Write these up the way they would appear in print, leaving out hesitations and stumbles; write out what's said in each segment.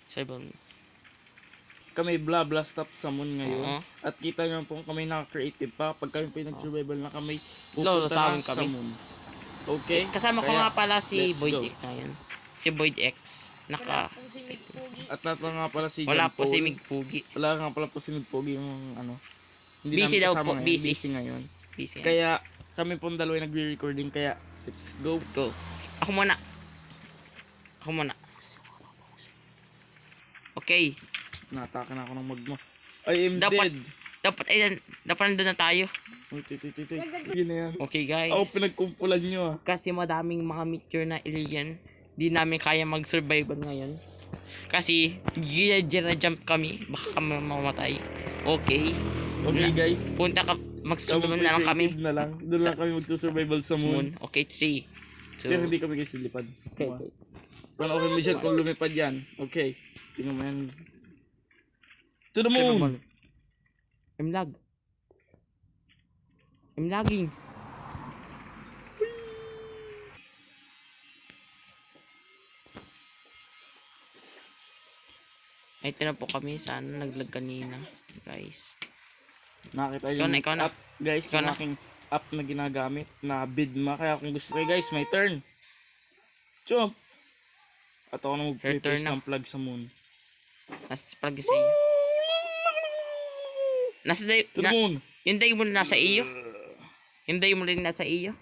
Survival. Kami blah blah stop sa moon ngayon. Oo. At kita nyo po kami naka-creative pa. Pag kami pinag-survival na kami, Lolo, pupunta sa na amin sa kami. moon. Okay? Kasama ko Kaya, nga pala si let's Boyd go. X ngayon. Si Boyd X. Wala po si Mig Pugi. At nato nga pala si Wala John po si Paul. Mig Pugi. Wala nga pala po si Mig Pogi yung ano. Hindi Busy namin daw kasama po, ngayon. busy. Busy ngayon. Busy. Kaya kami pong dalawa yung nagre-recording. Kaya let's go. Let's go. Ako muna. Ako muna. Okay. Nataka na ako ng magma. I am Dapat- dead. Dapat ayan. Dapat nandun na tayo. Yun na yan. Okay guys. Ako pinagkumpulan nyo ah. Kasi madaming mga meteor na alien. Di namin kaya mag-survival ngayon. Kasi jump kami. Baka kami mamatay. Okay. Okay guys. Punta ka. Mag-survival na lang kami. Creative na lang. Doon lang kami magsusurvival sa moon. Moon. Okay, 3. Pero hindi kami guys lilipad. Okay. Paano okay mission kung lumipad yan? Okay. Tingnan mo yan. To the moon! I'm lag. I'm lagging. Ay, ito na po kami. Sana naglag kanina. Guys. Nakita Ikaw yung na, ikaw na. app guys. Ikaw Yung na. aking app na ginagamit na Bidma. Kaya kung gusto kayo guys, my turn. Jump! At ako na Your turn mag-prepare na. ng plug sa moon. Nasa plug sa iyo. Nasa day, To the moon! yung day mo nasa iyo. Yung day mo rin nasa iyo.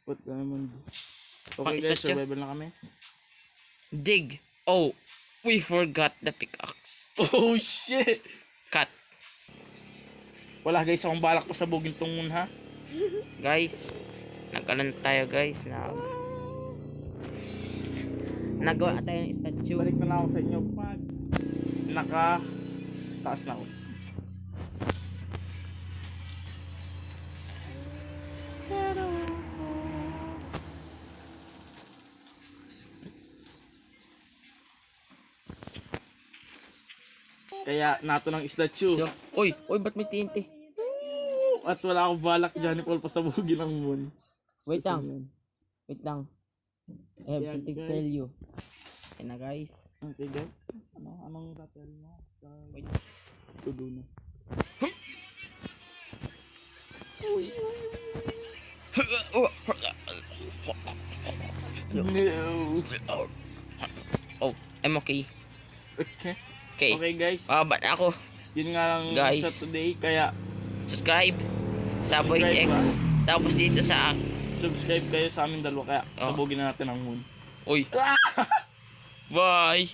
What naman? Pang Okay guys, statue. survival na kami. Dig. Oh, we forgot the pickaxe. Oh shit! Cut. Wala guys, akong balak pasabugin tong moon ha. Guys, nagkalan tayo guys. Nagawa tayo ng statue. Balik na lang ako sa inyo pag taas na ako. Kaya nato ng statue. Uy, ba't may TNT? At wala akong balak dyan Paul pasabugin ng moon. Wait lang. Wait lang. I have Yeah, something to guys. tell you. Ayan na guys. Okay guys. Anong tatel mo? Wait. Tudo na. No. Oh, I'm okay. Okay. Okay. Okay guys. Ba't ako? Yun nga lang Guys. sa today. Kaya Subscribe sa Boyd Subscribe X. Tapos dito sa... subscribe kayo sa amin dalawa. Kaya Oh. sabugin na natin ang moon. Uy. Bye!